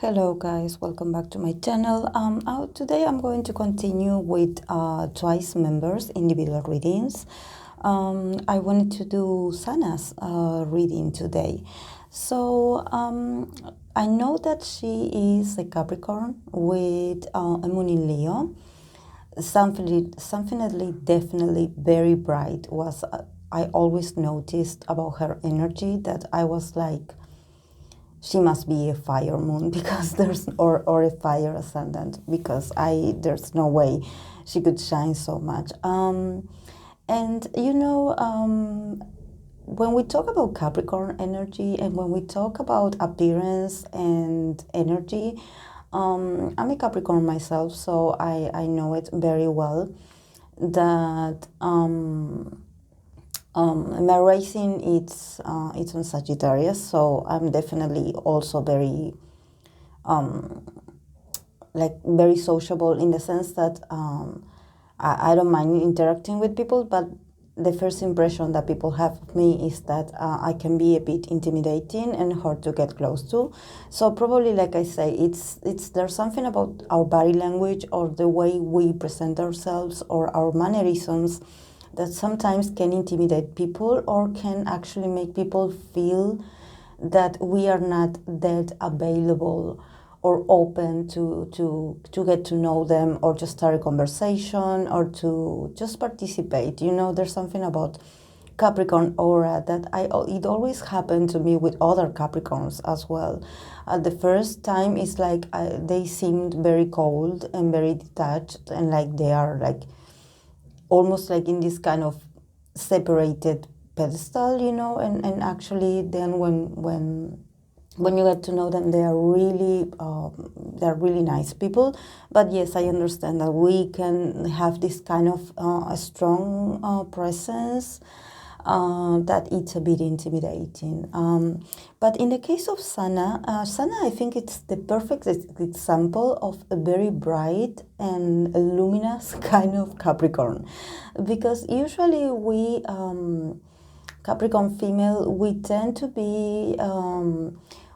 Hello guys, welcome back to my channel. Today I'm going to continue with twice members individual readings. I wanted to do Sana's reading today. So I know that she is a Capricorn with a moon in Leo. Something definitely very bright was I always noticed about her energy that I was like, she must be a fire moon because there's or a fire ascendant because there's no way she could shine so much. And when we talk about Capricorn energy and when we talk about appearance and energy, I'm a Capricorn myself, so I know it very well that my rising it's on Sagittarius, so I'm definitely also very very sociable in the sense that I don't mind interacting with people, but the first impression that people have of me is that I can be a bit intimidating and hard to get close to. So probably, like I say, it's there's something about our body language or the way we present ourselves or our mannerisms that sometimes can intimidate people or can actually make people feel that we are not that available or open to get to know them or just start a conversation or to just participate. You know, there's something about Capricorn aura that it always happened to me with other Capricorns as well. The first time it's like they seemed very cold and very detached and like they are like almost like in this kind of separated pedestal, you know, and actually then when you get to know them, they are really nice people. But yes, I understand that we can have this kind of a strong presence that it's a bit intimidating. But in the case of Sana, I think it's the perfect example of a very bright and luminous kind of Capricorn. Because usually we, Capricorn female, we tend to be,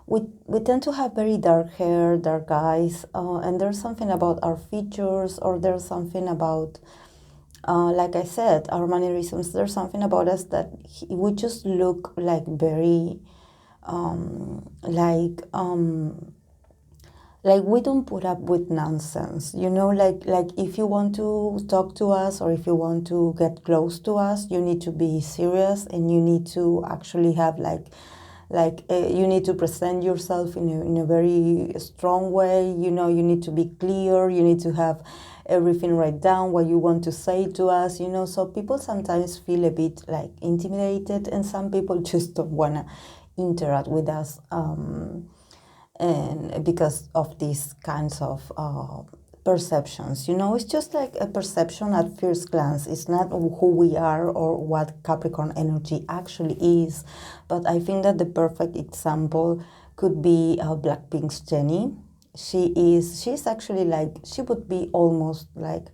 we tend to have very dark hair, dark eyes, and there's something about our features or there's something about like I said, our mannerisms, there's something about us that we just look like very, like we don't put up with nonsense, you know, like if you want to talk to us or if you want to get close to us, you need to be serious and you need to actually have you need to present yourself in a very strong way, you know, you need to be clear, you need to have everything write down what you want to say to us, you know. So people sometimes feel a bit like intimidated and some people just don't want to interact with us and because of these kinds of perceptions, you know. It's just like a perception at first glance. It's not who we are or what Capricorn energy actually is. But I think that the perfect example could be Blackpink's Jennie. She's actually like, she would be almost like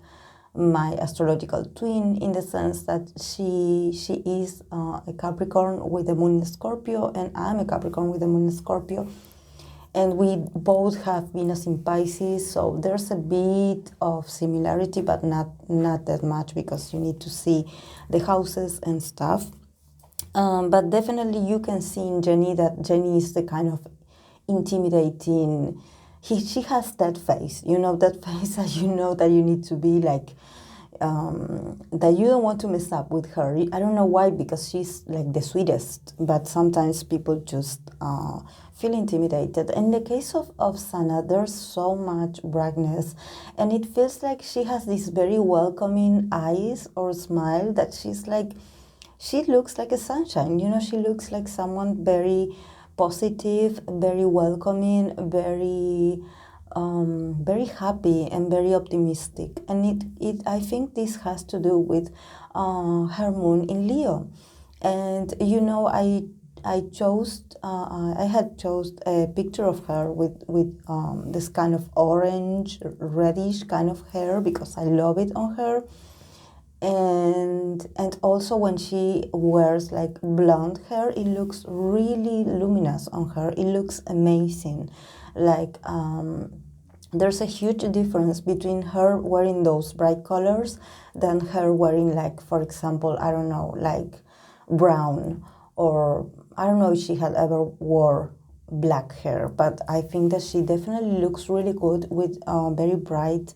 my astrological twin in the sense that she is a Capricorn with the moon in Scorpio and I'm a Capricorn with the moon in Scorpio. And we both have Venus in Pisces, so there's a bit of similarity, but not that much because you need to see the houses and stuff. But definitely you can see in Jennie that Jennie is the kind of intimidating. She has that face, you know, that face that you know that you need to be like, that you don't want to mess up with her. I don't know why, because she's like the sweetest, but sometimes people just feel intimidated. In the case of Sana, there's so much brightness, and it feels like she has these very welcoming eyes or smile that she's like, she looks like a sunshine, you know, she looks like someone very positive, very welcoming, very happy and very optimistic. And I think this has to do with her moon in Leo. And you know, I had chose a picture of her with this kind of orange reddish kind of hair because I love it on her. And also when she wears like blonde hair, it looks really luminous on her. It looks amazing. Like there's a huge difference between her wearing those bright colors than her wearing, like, for example, I don't know, like brown, or I don't know if she had ever wore black hair, but I think that she definitely looks really good with very bright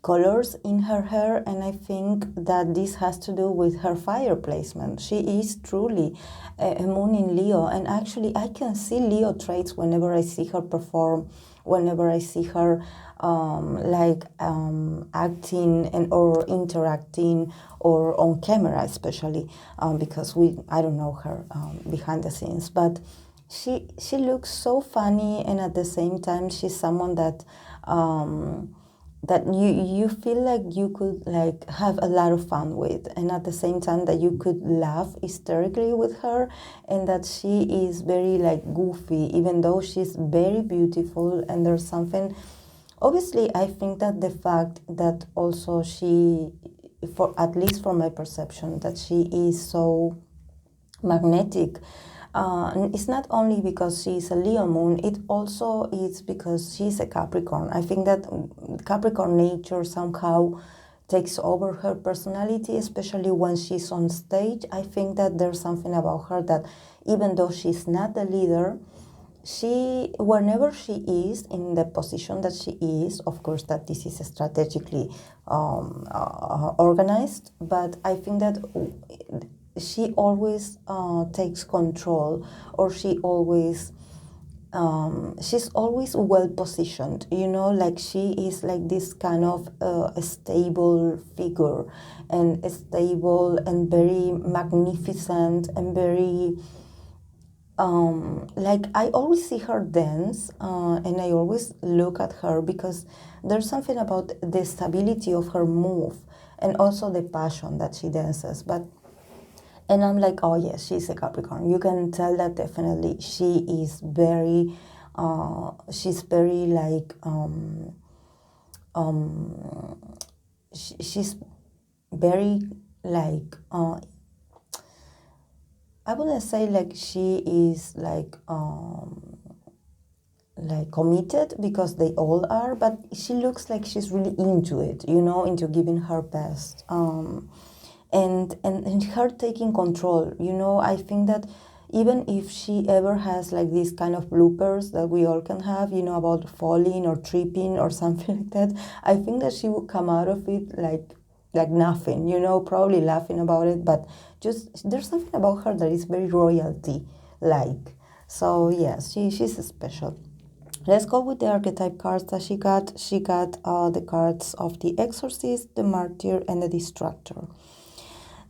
colors in her hair. And I think that this has to do with her fire placement. She is truly a moon in Leo, and actually I can see Leo traits whenever I see her perform, whenever I see her acting and or interacting, or on camera especially, because I don't know her behind the scenes, but she looks so funny, and at the same time she's someone that that you feel like you could like have a lot of fun with, and at the same time that you could laugh hysterically with her, and that she is very like goofy, even though she's very beautiful. And there's something, obviously I think that the fact that also she, for at least from my perception, that she is so magnetic, it's not only because she's a Leo moon, it also is because she's a Capricorn. I think that Capricorn nature somehow takes over her personality, especially when she's on stage. I think that there's something about her that, even though she's not the leader, she, whenever she is in the position that she is, of course that this is strategically organized, but I think that she always takes control, or she's always well positioned, you know, like she is like this kind of a stable figure, and stable and very magnificent, and very like I always see her dance, and I always look at her because there's something about the stability of her move, and also the passion that she dances. And I'm like, oh yes, she's a Capricorn. You can tell that definitely she is very, she's very like, she's very like, I wouldn't say like she is like committed, because they all are, but she looks like she's really into it, you know, into giving her best. And her taking control, you know. I think that even if she ever has like these kind of bloopers that we all can have, you know, about falling or tripping or something like that, I think that she would come out of it like nothing, you know, probably laughing about it, but just there's something about her that is very royalty like. So yes, she's special. Let's go with the archetype cards that she got. She got the cards of the Exorcist, the Martyr, and the Destructor.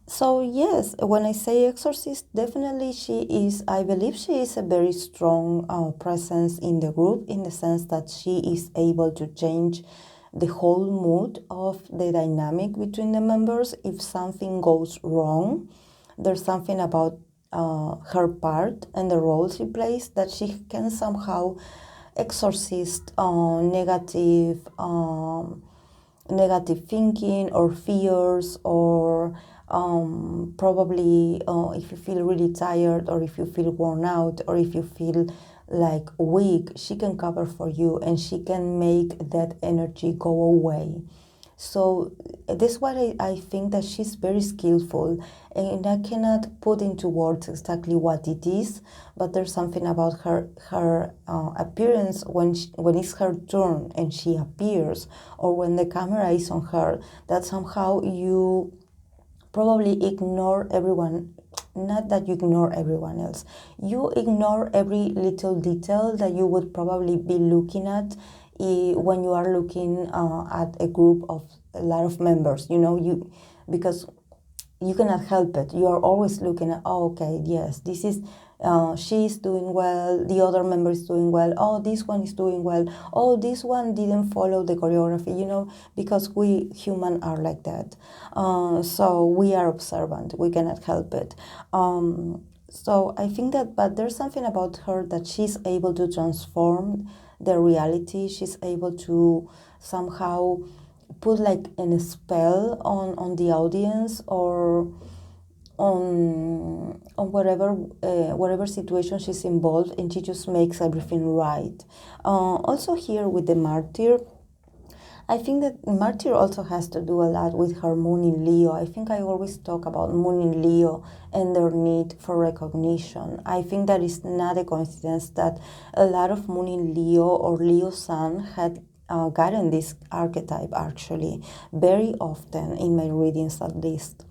So yes, when I say exorcist, definitely she is, I believe she is a very strong presence in the group, in the sense that she is able to change the whole mood of the dynamic between the members. If something goes wrong, there's something about her part and the role she plays that she can somehow exorcist negative thinking or fears, or probably if you feel really tired, or if you feel worn out, or if you feel like weak, she can cover for you, and she can make that energy go away. So this is why I think that she's very skillful, and I cannot put into words exactly what it is, but there's something about her appearance when it's her turn and she appears, or when the camera is on her, that somehow you probably ignore everyone. Not that you ignore everyone else, you ignore every little detail that you would probably be looking at when you are looking at a group of a lot of members, you know, because you cannot help it. You are always looking at, oh, okay, yes, this is, she's doing well, the other member is doing well, oh, this one is doing well, oh, this one didn't follow the choreography, you know, because we human are like that. So we are observant, we cannot help it. So I think that, but there's something about her that she's able to transform the reality. She's able to somehow put like a spell on the audience or on whatever situation she's involved, and she just makes everything right. Also here with the Martyr, I think that Martyr also has to do a lot with her moon in Leo. I think I always talk about moon in Leo and their need for recognition. I think that it's not a coincidence that a lot of moon in Leo or Leo sun had gotten this archetype actually very often in my readings at least.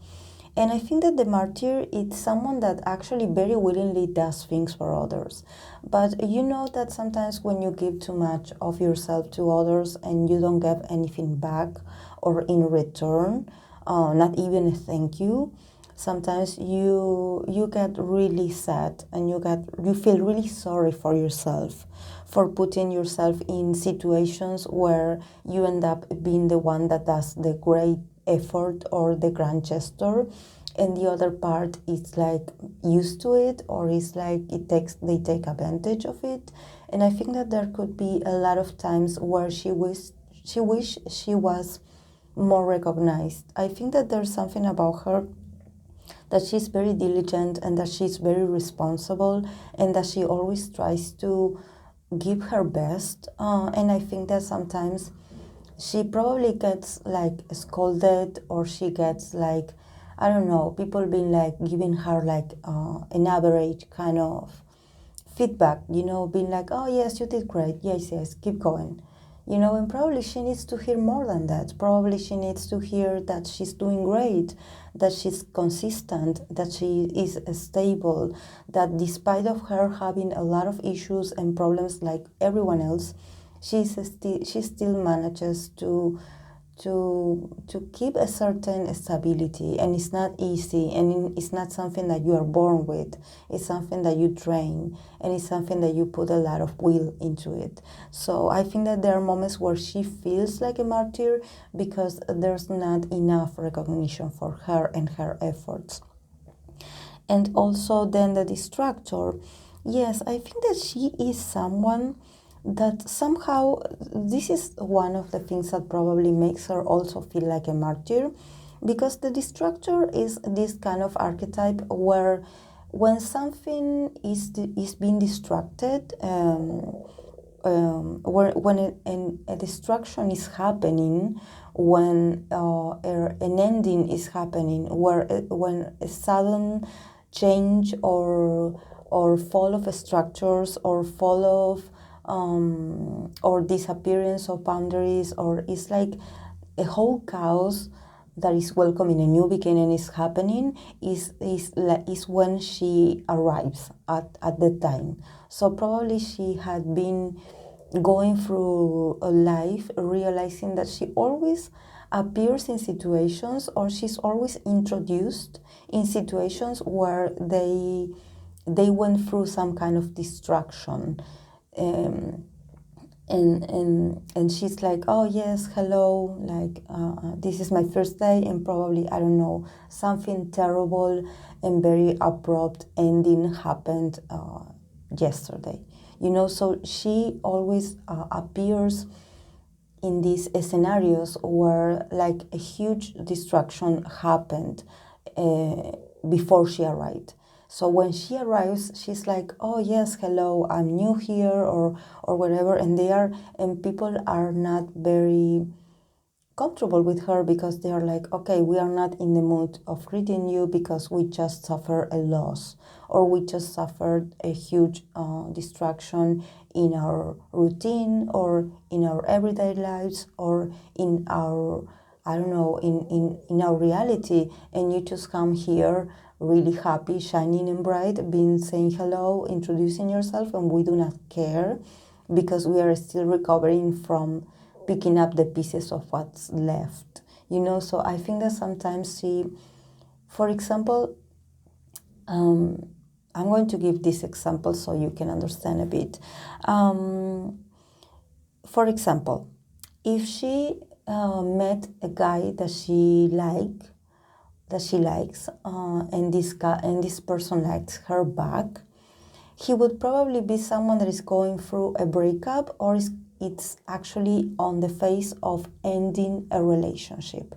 And I think that the martyr is someone that actually very willingly does things for others. But you know that sometimes when you give too much of yourself to others and you don't get anything back or in return, not even a thank you, sometimes you get really sad and you feel really sorry for yourself for putting yourself in situations where you end up being the one that does the great effort or the grand gesture, and the other part is like used to it, or is like they take advantage of it. And I think that there could be a lot of times where she wish she was more recognized. I think that there's something about her that she's very diligent and that she's very responsible and that she always tries to give her best, and I think that sometimes she probably gets like scolded, or she gets like, I don't know, people being like giving her like an average kind of feedback, you know, being like, oh yes, you did great, yes, keep going, you know. And probably she needs to hear more than that. Probably she needs to hear that she's doing great, that she's consistent, that she is stable, that despite of her having a lot of issues and problems like everyone else, she still manages to keep a certain stability. And it's not easy, and it's not something that you are born with. It's something that you train, and it's something that you put a lot of will into it. So I think that there are moments where she feels like a martyr because there's not enough recognition for her and her efforts. And also then the destructor. Yes, I think that she is someone that somehow, this is one of the things that probably makes her also feel like a martyr, because the destructor is this kind of archetype where when something is being destructed, when a destruction is happening, when an ending is happening, when a sudden change or fall of structures, or fall of or disappearance of boundaries, or it's like a whole chaos that is welcoming a new beginning is happening, is when she arrives at the time. So probably she had been going through a life realizing that she always appears in situations, or she's always introduced in situations where they went through some kind of destruction. And she's like, oh yes, hello, like this is my first day, and probably, I don't know, something terrible and very abrupt ending happened yesterday, you know. So she always appears in these scenarios where like a huge destruction happened before she arrived. So when she arrives, she's like, oh yes, hello, I'm new here, or whatever, and people are not very comfortable with her, because they are like, okay, we are not in the mood of greeting you because we just suffered a loss, or we just suffered a huge distraction in our routine, or in our everyday lives, or in our, I don't know, in our reality, and you just come here really happy, shining and bright, being saying hello, introducing yourself, and we do not care because we are still recovering from picking up the pieces of what's left, you know. So I think that sometimes she, for example, I'm going to give this example so you can understand a bit. For example, if she met a guy that she likes, and this person likes her back, he would probably be someone that is going through a breakup, or is it's actually on the phase of ending a relationship.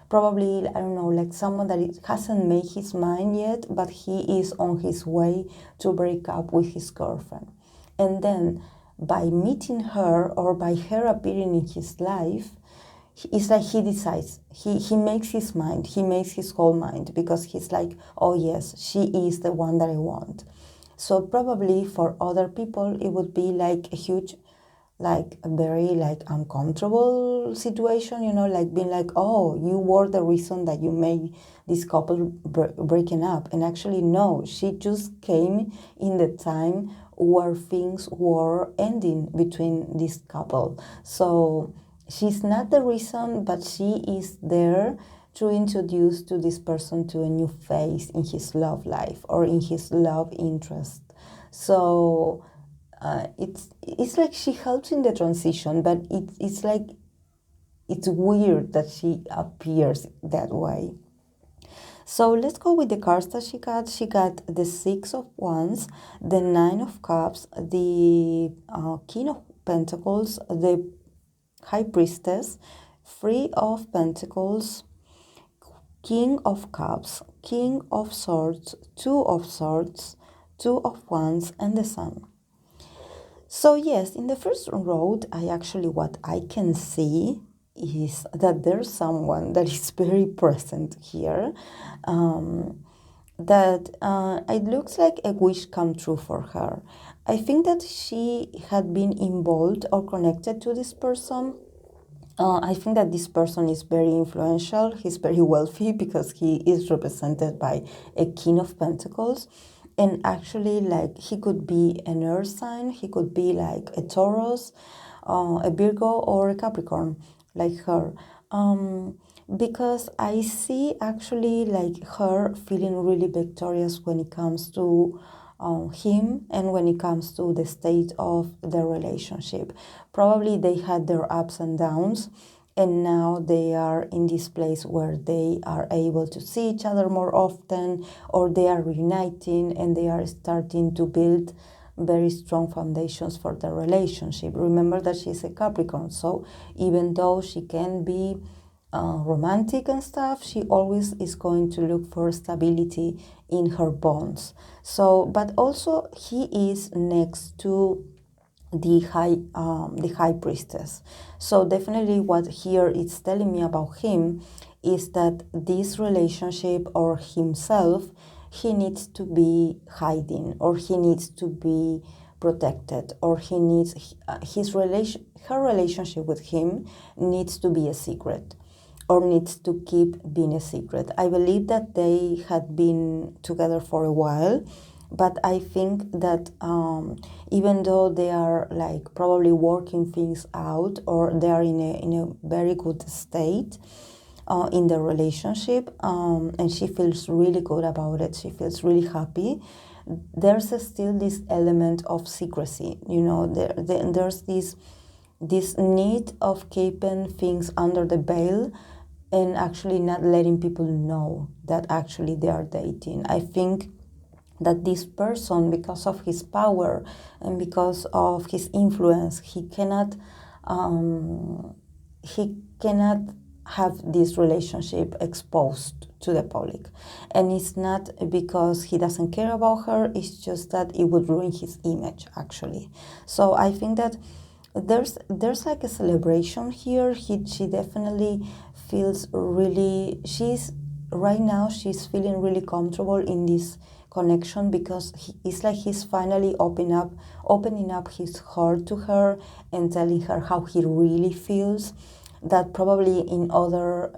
Probably, I don't know, like someone that hasn't made his mind yet, but he is on his way to break up with his girlfriend. And then by meeting her or by her appearing in his life, it's like he decides, he makes his mind, he makes his whole mind, because he's like, oh yes, she is the one that I want. So probably for other people, it would be like a huge, like a very like uncomfortable situation, you know, like being like, oh, you were the reason that you made this couple breaking up. And actually, no, she just came in the time where things were ending between this couple. So she's not the reason, but she is there to introduce to this person to a new phase in his love life or in his love interest. So it's like she helps in the transition, but it's like it's weird that she appears that way. So let's go with the cards that she got. She got the Six of Wands, the Nine of Cups, the King of Pentacles, the High Priestess, Three of Pentacles, King of Cups, King of Swords, Two of Swords, Two of Wands, and the Sun. So yes, in the first road, what I can see is that there's someone that is very present here. That it looks like a wish come true for her. I think that she had been involved or connected to this person. I think that this person is very influential. He's very wealthy because he is represented by a King of Pentacles. And actually, like, he could be an earth sign. He could be like a Taurus, a Virgo, or a Capricorn, like her. Because I see actually like her feeling really victorious when it comes to him and when it comes to the state of the relationship. Probably they had their ups and downs, and now they are in this place where they are able to see each other more often, or they are reuniting and they are starting to build very strong foundations for the relationship. Remember that she's a Capricorn, so even though she can be romantic and stuff, she always is going to look for stability in her bonds. So, but also he is next to the high priestess. So definitely what here it's telling me about him is that this relationship or himself, he needs to be hiding, or he needs to be protected, or he needs her relationship with him needs to be a secret, or needs to keep being a secret. I believe that they had been together for a while, but I think that even though they are like probably working things out, or they are in a very good state in the relationship, and she feels really good about it, she feels really happy, there's still this element of secrecy, you know, there's this need of keeping things under the veil and actually not letting people know that actually they are dating. I think that this person, because of his power and because of his influence, he cannot have this relationship exposed to the public. And it's not because he doesn't care about her, it's just that it would ruin his image, actually. So I think that there's like a celebration here. She definitely feels really, right now she's feeling really comfortable in this connection, because it's like he's finally opening up his heart to her and telling her how he really feels. That probably in other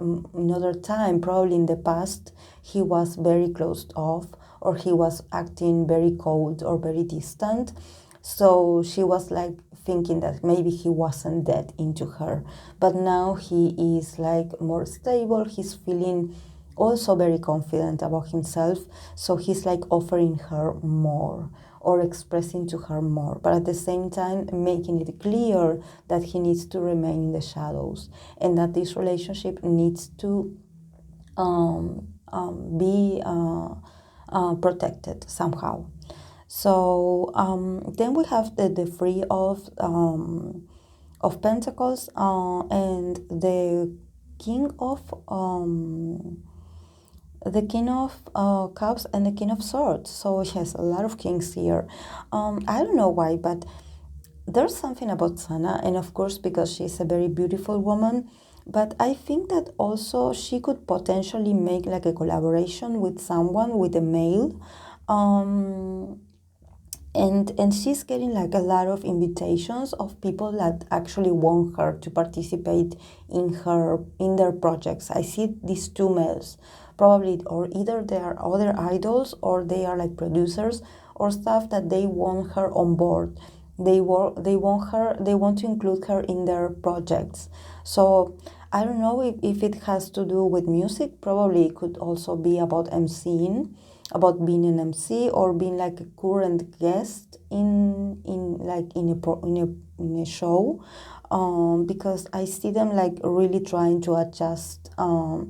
time, probably in the past, he was very closed off, or he was acting very cold or very distant. So she was like thinking that maybe he wasn't that into her, but now he is like more stable. He's feeling also very confident about himself, so he's like offering her more or expressing to her more, but at the same time making it clear that he needs to remain in the shadows, and that this relationship needs to be protected somehow. So then we have the Three of of Pentacles and the King of Cups and the King of Swords. So yes, a lot of kings here. I don't know why, but there's something about Sana, and of course because she's a very beautiful woman, but I think that also she could potentially make like a collaboration with someone, with a male, and she's getting like a lot of invitations of people that actually want her to participate in their projects. I see these two males, probably, or either they are other idols or they are like producers or stuff that they want her on board. They want to include her in their projects. So I don't know if it has to do with music. Probably it could also be about MCing, about being an MC or being like a current guest in a show, because I see them like really trying to adjust the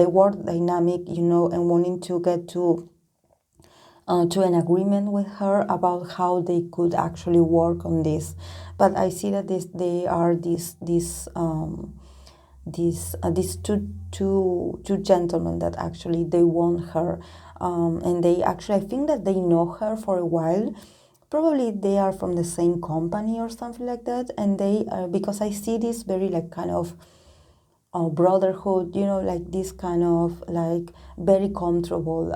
work dynamic, and wanting to get to an agreement with her about how they could actually work on this. But I see that they are these two gentlemen that actually they want her, and they actually, I think that they know her for a while. Probably they are from the same company or something like that, and they because I see this very like kind of brotherhood, like this kind of like very comfortable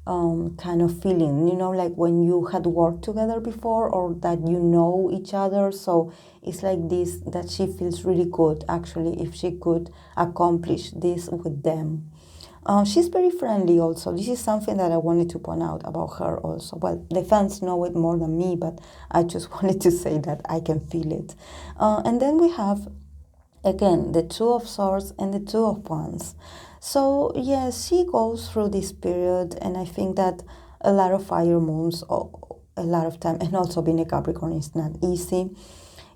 kind of feeling, like when you had worked together before or that you know each other. So it's like this, that she feels really good actually if she could accomplish this with them. She's very friendly also. This is something that I wanted to point out about her also. Well, the fans know it more than me, but I just wanted to say that I can feel it. And then we have, again, the Two of Swords and the Two of Wands. So yes, she goes through this period, and I think that a lot of fire moons, a lot of time, and also being a Capricorn is not easy.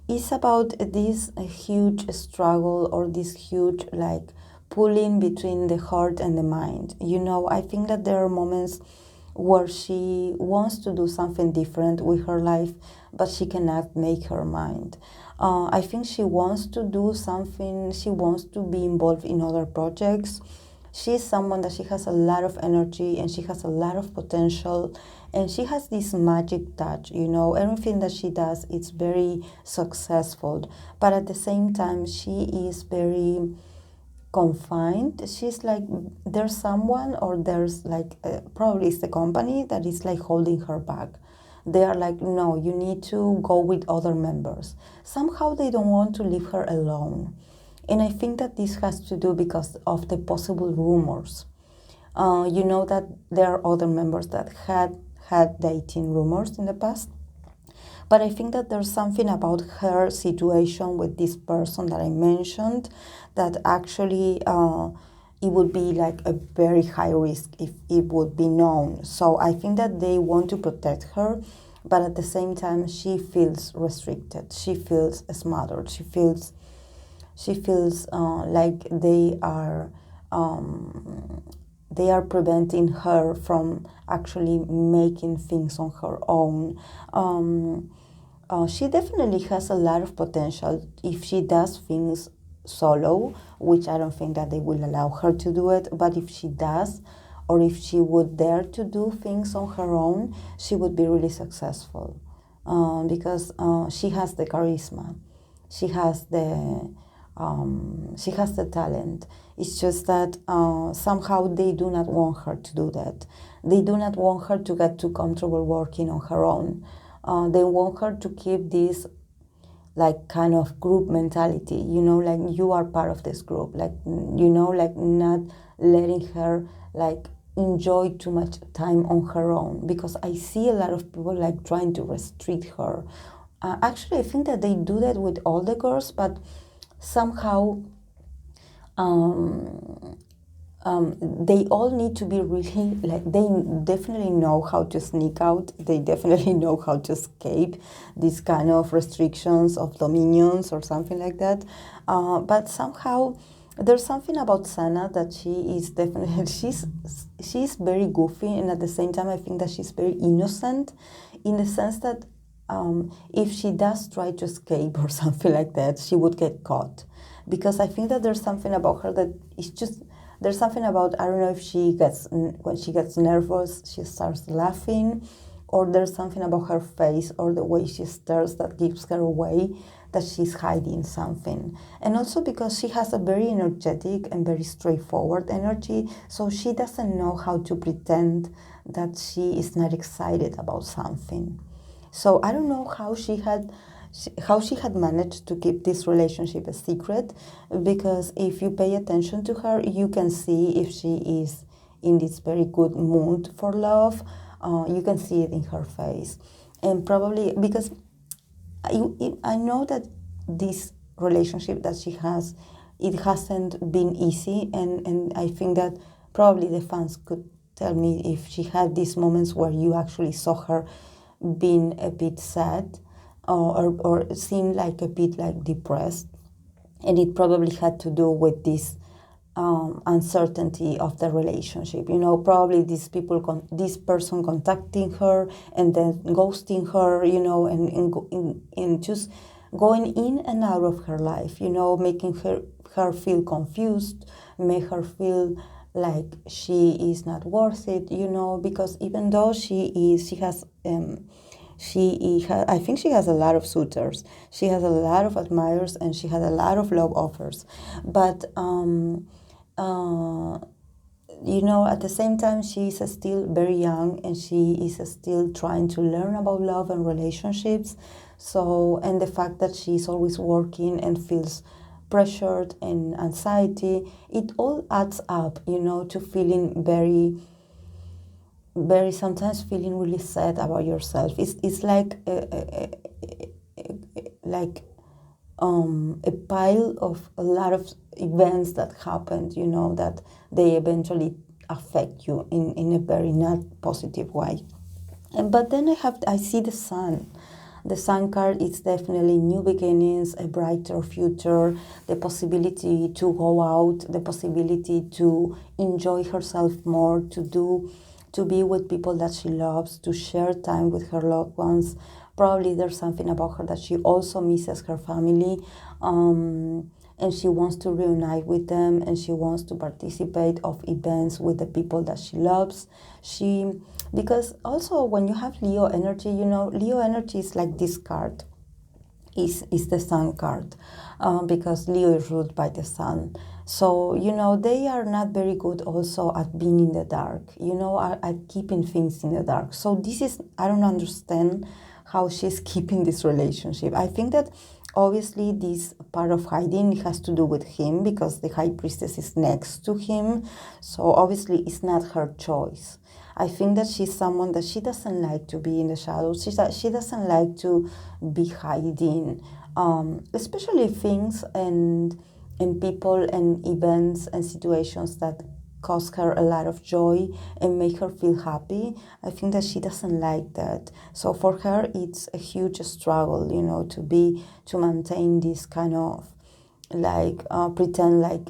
It's about this huge struggle or this huge like pulling between the heart and the mind. I think that there are moments where she wants to do something different with her life, but she cannot make her mind. I think she wants to do something, she wants to be involved in other projects. She's someone that she has a lot of energy and she has a lot of potential, and she has this magic touch, everything that she does, it's very successful, but at the same time she is very confined. She's like, there's someone, or there's like probably it's the company that is like holding her back. They are like, no, you need to go with other members. Somehow they don't want to leave her alone. And I think that this has to do because of the possible rumors. That there are other members that had dating rumors in the past. But I think that there's something about her situation with this person that I mentioned that actually it would be like a very high risk if it would be known. So I think that they want to protect her, but at the same time she feels restricted. She feels smothered. She feels like they are preventing her from actually making things on her own. She definitely has a lot of potential if she does things solo, which I don't think that they will allow her to do it, but if she does, or if she would dare to do things on her own, she would be really successful, because she has the charisma, she has the talent. It's just that somehow they do not want her to do that. They do not want her to get too comfortable working on her own. They want her to keep this like kind of group mentality, like you are part of this group, like, like not letting her like enjoy too much time on her own, because I see a lot of people like trying to restrict her. Actually, I think that they do that with all the girls, but somehow they all need to be really, like, they definitely know how to sneak out. They definitely know how to escape these kind of restrictions of dominions or something like that. But somehow there's something about Sana that she is definitely, she's very goofy, and at the same time I think that she's very innocent, in the sense that if she does try to escape or something like that, she would get caught. Because I think that there's something about her that is just, there's something about, I don't know if she gets, when she gets nervous, she starts laughing, or there's something about her face or the way she stares that gives her away that she's hiding something. And also because she has a very energetic and very straightforward energy, so she doesn't know how to pretend that she is not excited about something. So I don't know how she had managed to keep this relationship a secret, because if you pay attention to her, you can see if she is in this very good mood for love. You can see it in her face. And probably because I know that this relationship that she has, it hasn't been easy, and I think that probably the fans could tell me if she had these moments where you actually saw her being a bit sad, or seemed like a bit like depressed, and it probably had to do with this uncertainty of the relationship. You know, probably this person contacting her and then ghosting her, you know, and just going in and out of her life, you know, making her feel confused, make her feel like she is not worth it, you know, because even though I think she has a lot of suitors. She has a lot of admirers, and she has a lot of love offers. But you know, at the same time, she is still very young, and she is still trying to learn about love and relationships. So, and the fact that she's always working and feels pressured and anxiety, it all adds up, you know, to feeling very sometimes feeling really sad about yourself. It's like a pile of a lot of events that happened, you know, that they eventually affect you in a very not positive way. But then I see the sun. The sun card is definitely new beginnings, a brighter future, the possibility to go out, the possibility to enjoy herself more, to be with people that she loves, to share time with her loved ones. Probably there's something about her that she also misses her family, and she wants to reunite with them, and she wants to participate of events with the people that she loves. Because also when you have Leo energy, you know, Leo energy is like this card. Is the sun card, because Leo is ruled by the sun. So, you know, they are not very good also at being in the dark, you know, at keeping things in the dark. So this is, I don't understand how she's keeping this relationship. I think that obviously this part of hiding has to do with him, because the High Priestess is next to him. So obviously it's not her choice. I think that she's someone that she doesn't like to be in the shadows. She doesn't like to be hiding, especially things and people and events and situations that cause her a lot of joy and make her feel happy. I think that she doesn't like that. So for her, it's a huge struggle, you know, to maintain this kind of like pretend like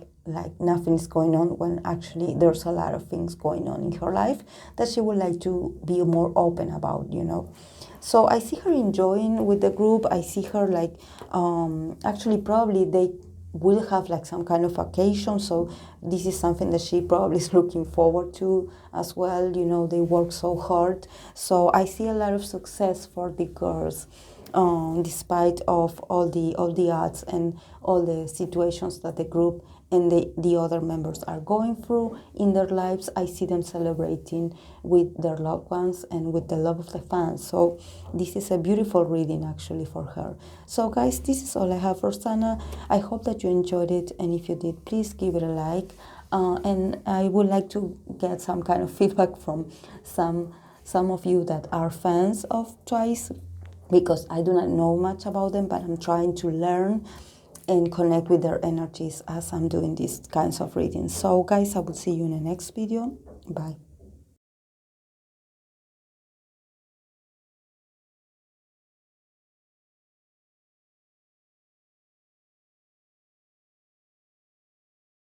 nothing is going on, when actually there's a lot of things going on in her life that she would like to be more open about, you know. So I see her enjoying with the group. I see her like actually probably they will have like some kind of vacation, so this is something that she probably is looking forward to as well. You know, they work so hard, so I see a lot of success for the girls, despite of all the odds and all the situations that the group and the other members are going through in their lives. I see them celebrating with their loved ones and with the love of the fans. So this is a beautiful reading actually for her. So guys, this is all I have for Sana. I hope that you enjoyed it, and if you did, please give it a like. And I would like to get some kind of feedback from some of you that are fans of Twice, because I do not know much about them, but I'm trying to learn and connect with their energies as I'm doing these kinds of readings. So guys, I will see you in the next video. Bye.